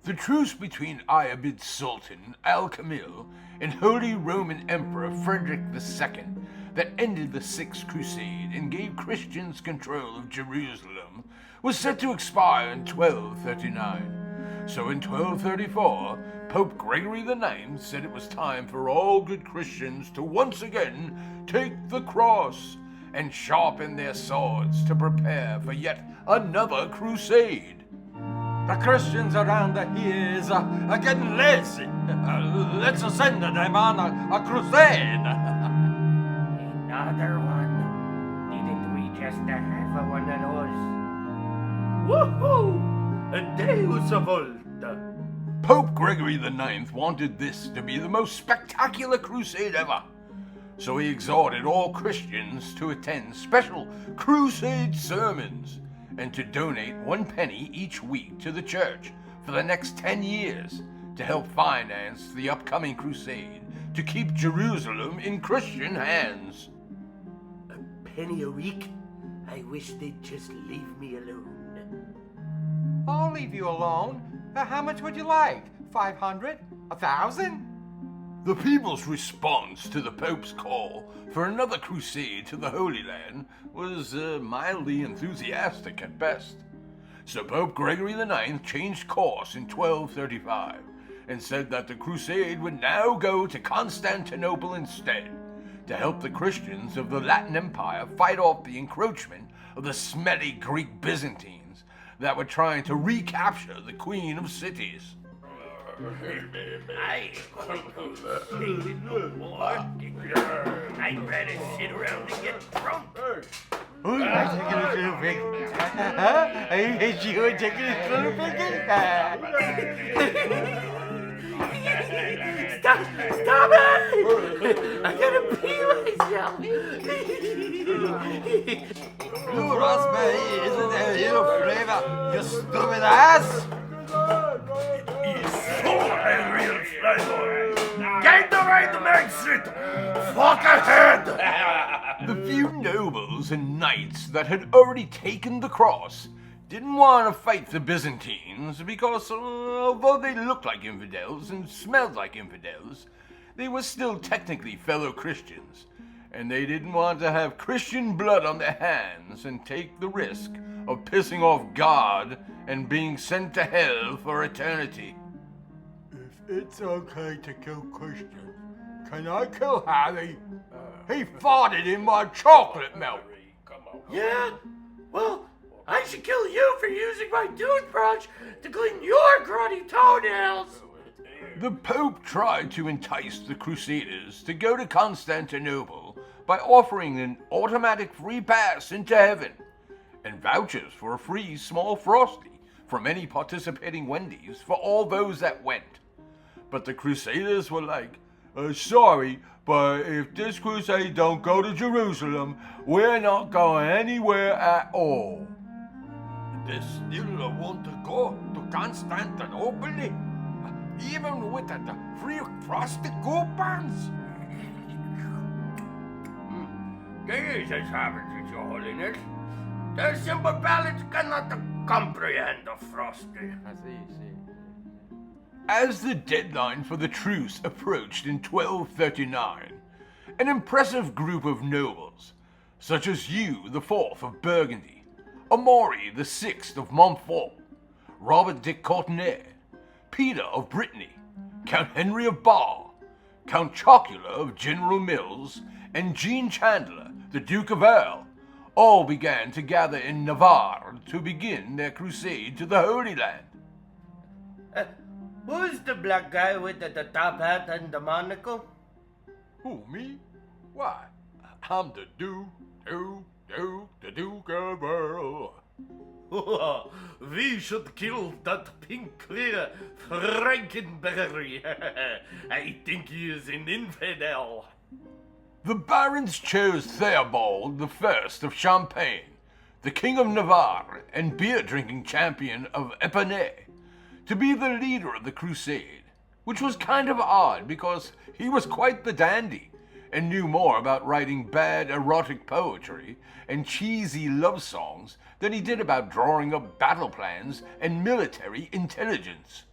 The truce between Ayyubid Sultan Al-Kamil and Holy Roman Emperor Frederick II that ended the Sixth Crusade and gave Christians control of Jerusalem was set to expire in 1239. So in 1234, Pope Gregory IX said it was time for all good Christians to once again take the cross and sharpen their swords to prepare for yet another crusade. The Christians around here are getting lazy. Let's send them on a crusade. Another one? Didn't we just have one of those? Woohoo! A Deus Volta. Pope Gregory IX wanted this to be the most spectacular crusade ever. So he exhorted all Christians to attend special crusade sermons and to donate 1 penny each week to the church for the next 10 years to help finance the upcoming crusade to keep Jerusalem in Christian hands. A penny a week? I wish they'd just leave me alone. I'll leave you alone. How much would you like? 500? 1,000? The people's response to the Pope's call for another crusade to the Holy Land was mildly enthusiastic at best. So Pope Gregory IX changed course in 1235 and said that the crusade would now go to Constantinople instead to help the Christians of the Latin Empire fight off the encroachment of the smelly Greek Byzantines that were trying to recapture the Queen of Cities. I ain't going to say it no more. I'd rather sit around and get drunk. Who's taking a little pig? Huh? Are you taking a little pig? Stop it! I gotta pee myself. Blue raspberry isn't a little flavor, you stupid ass! He's so angry and flavor. Get the right exit! Fuck ahead! The few nobles and knights that had already taken the cross didn't want to fight the Byzantines because although they looked like infidels and smelled like infidels, they were still technically fellow Christians, and they didn't want to have Christian blood on their hands and take the risk of pissing off God and being sent to hell for eternity. If it's okay to kill Christians, can I kill Harry? He farted in my chocolate milk. Yeah? Well, I should kill you for using my toothbrush to clean your grody toenails. The Pope tried to entice the Crusaders to go to Constantinople by offering an automatic free pass into heaven and vouchers for a free small frosty from any participating Wendy's for all those that went. But the Crusaders were like, sorry, but if this crusade don't go to Jerusalem, we're not going anywhere at all. They still want to go to Constantinople, even with the free frosty coupons. Gaze as happens with your holiness. The simple palates cannot comprehend the frosty. As the deadline for the truce approached in 1239, an impressive group of nobles, such as Hugh the Fourth of Burgundy, Amaury the Sixth of Montfort, Robert de Courtenay, Peter of Brittany, Count Henry of Bar, Count Chocula of General Mills, and Jean Chandler, the Duke of Earl, all began to gather in Navarre to begin their crusade to the Holy Land. Who's the black guy with the top hat and the monocle? Who, me? Why, I'm the Duke of Earl. We should kill that pink clear Frankenberry. I think he is an infidel. The barons chose Theobald I of Champagne, the King of Navarre and beer-drinking champion of Epernay, to be the leader of the crusade, which was kind of odd because he was quite the dandy and knew more about writing bad erotic poetry and cheesy love songs than he did about drawing up battle plans and military intelligence.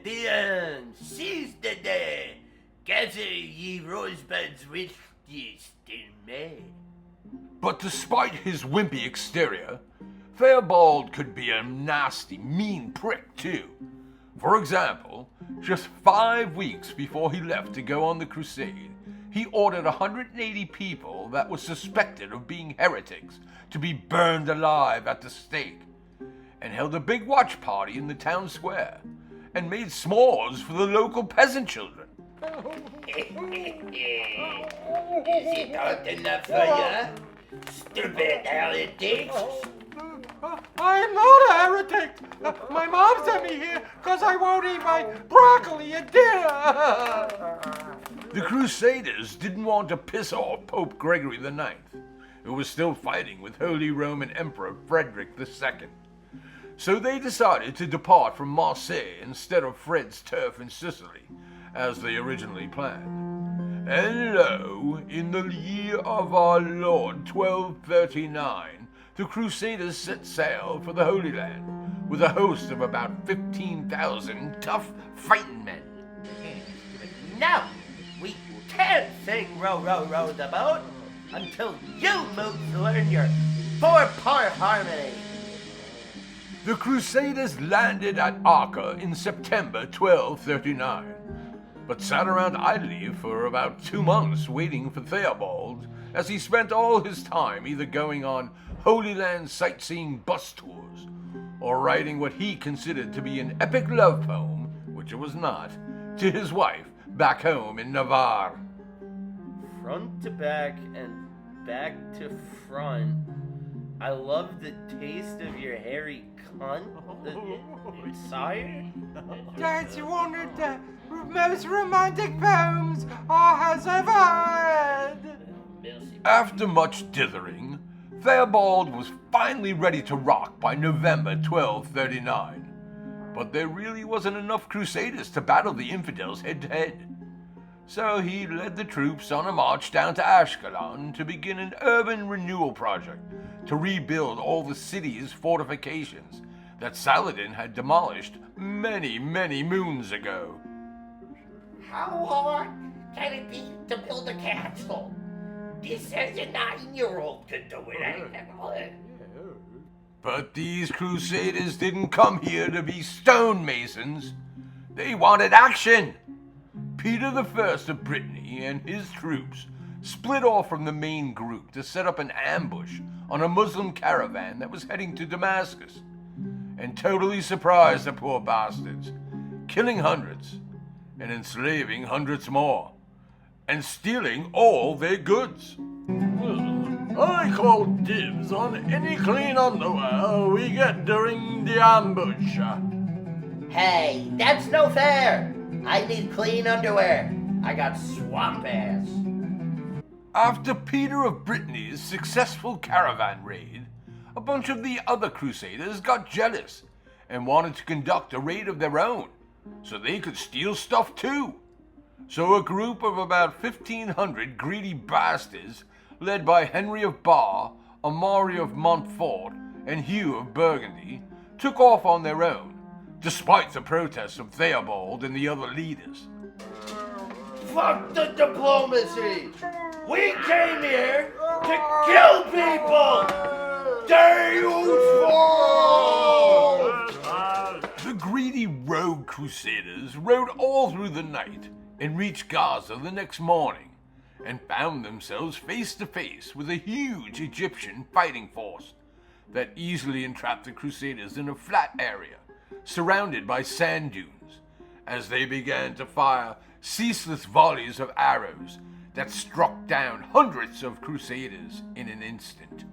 Bien, seize the day. Gather ye rosebuds with yeast in May. But despite his wimpy exterior, Theobald could be a nasty, mean prick too. For example, just 5 weeks before he left to go on the Crusade, he ordered 180 people that were suspected of being heretics to be burned alive at the stake, and held a big watch party in the town square, and made s'mores for the local peasant children. Is it not enough for you? Stupid heretics! I'm not a heretic. My mom sent me here because I won't eat my broccoli at dinner. The Crusaders didn't want to piss off Pope Gregory IX, who was still fighting with Holy Roman Emperor Frederick II. So they decided to depart from Marseille instead of Fred's turf in Sicily, as they originally planned. And lo, in the year of our Lord 1239, the Crusaders set sail for the Holy Land with a host of about 15,000 tough fighting men. No, we can't sing row, row, row the boat until you mooks learn your 4-part harmony. The Crusaders landed at Acre in September 1239, but sat around idly for about 2 months waiting for Theobald, as he spent all his time either going on Holy Land sightseeing bus tours, or writing what he considered to be an epic love poem, which it was not, to his wife back home in Navarre. Front to back and back to front. I love the taste of your hairy cunt, sire. That's one of the most romantic poems I has ever heard. After much dithering, Theobald was finally ready to rock by November 1239, but there really wasn't enough Crusaders to battle the infidels head-to-head. So he led the troops on a march down to Ashkelon to begin an urban renewal project to rebuild all the city's fortifications that Saladin had demolished many, many moons ago. How hard can it be to build a castle? This says a 9-year-old could do it. But these Crusaders didn't come here to be stonemasons. They wanted action. Peter I of Brittany and his troops split off from the main group to set up an ambush on a Muslim caravan that was heading to Damascus, and totally surprised the poor bastards, killing hundreds and enslaving hundreds more, and stealing all their goods. I call dibs on any clean underwear we get during the ambush. Hey, that's no fair. I need clean underwear. I got swamp ass. After Peter of Brittany's successful caravan raid, a bunch of the other Crusaders got jealous and wanted to conduct a raid of their own so they could steal stuff too. So a group of about 1,500 greedy bastards, led by Henry of Bar, Amaury of Montfort, and Hugh of Burgundy, took off on their own, despite the protests of Theobald and the other leaders. Fuck the diplomacy. We came here to kill people. Deus Vult! The greedy rogue Crusaders rode all through the night and reached Gaza the next morning, and found themselves face to face with a huge Egyptian fighting force that easily entrapped the Crusaders in a flat area surrounded by sand dunes, as they began to fire ceaseless volleys of arrows that struck down hundreds of Crusaders in an instant.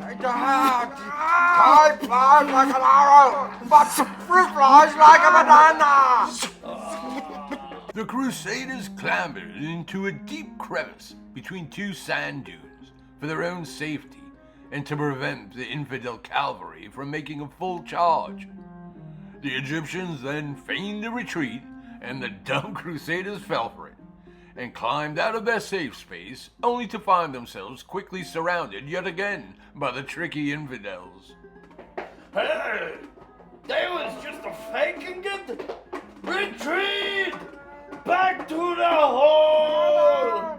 I flies like an arrow, but fruit flies like a banana. The Crusaders clambered into a deep crevice between 2 sand dunes for their own safety and to prevent the infidel cavalry from making a full charge. The Egyptians then feigned a retreat, and the dumb Crusaders fell for it, and climbed out of their safe space, only to find themselves quickly surrounded yet again by the tricky infidels. Hey, that was just a faking it. Retreat! Back to the hole!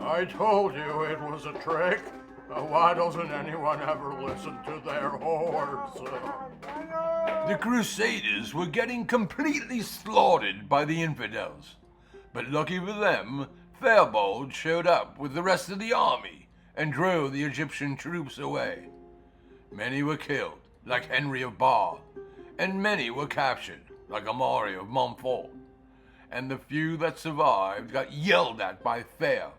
I told you it was a trick. Why doesn't anyone ever listen to their horse? The Crusaders were getting completely slaughtered by the infidels. But lucky for them, Theobald showed up with the rest of the army and drove the Egyptian troops away. Many were killed, like Henry of Bar, and many were captured, like Amari of Montfort. And the few that survived got yelled at by Thea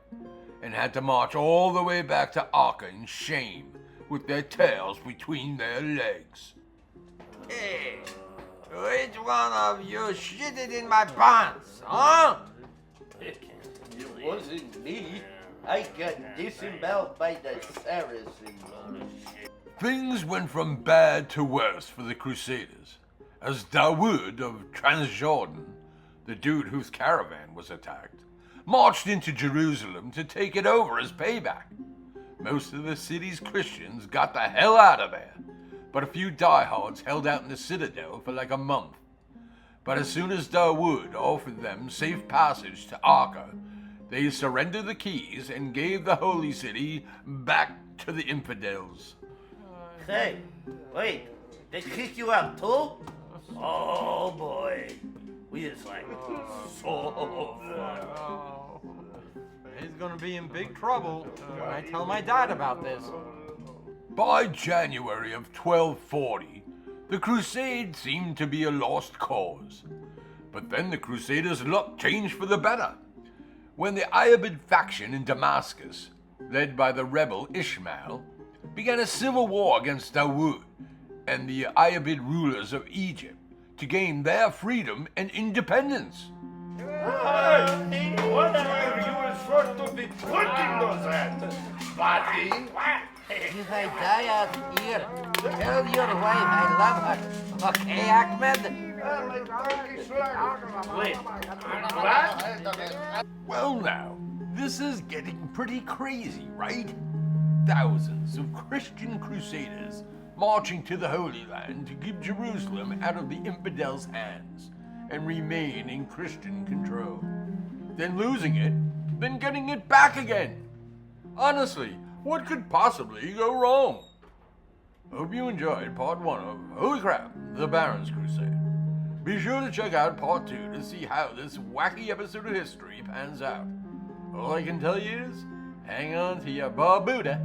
and had to march all the way back to Acre in shame with their tails between their legs. Hey, which one of you shitted in my pants, huh? It wasn't me. I got disemboweled by the Saracens. Things went from bad to worse for the Crusaders, as Dawood of Transjordan, the dude whose caravan was attacked, marched into Jerusalem to take it over as payback. Most of the city's Christians got the hell out of there, but a few diehards held out in the citadel for like a month. But as soon as Dawood offered them safe passage to Acre, they surrendered the keys and gave the holy city back to the infidels. Hey, wait, they kick you out too? Oh boy, we just like so fun. He's gonna be in big trouble when I tell my dad about this. By January of 1240, the crusade seemed to be a lost cause. But then the Crusaders' luck changed for the better, when the Ayyubid faction in Damascus, led by the rebel Ishmael, began a civil war against Dawood and the Ayyubid rulers of Egypt to gain their freedom and independence. Hey, what were you supposed to be putting those at? Buddy? If I die out here, tell your wife I love her. Okay, Ahmed? Wait, Well now, this is getting pretty crazy, right? Thousands of Christian crusaders marching to the Holy Land to keep Jerusalem out of the infidels' hands and remain in Christian control. Then losing it, then getting it back again. Honestly, what could possibly go wrong? Hope you enjoyed part 1 of Holy Crap, the Baron's Crusade. Be sure to check out part 2 to see how this wacky episode of history pans out. All I can tell you is, hang on to your bar Buddha.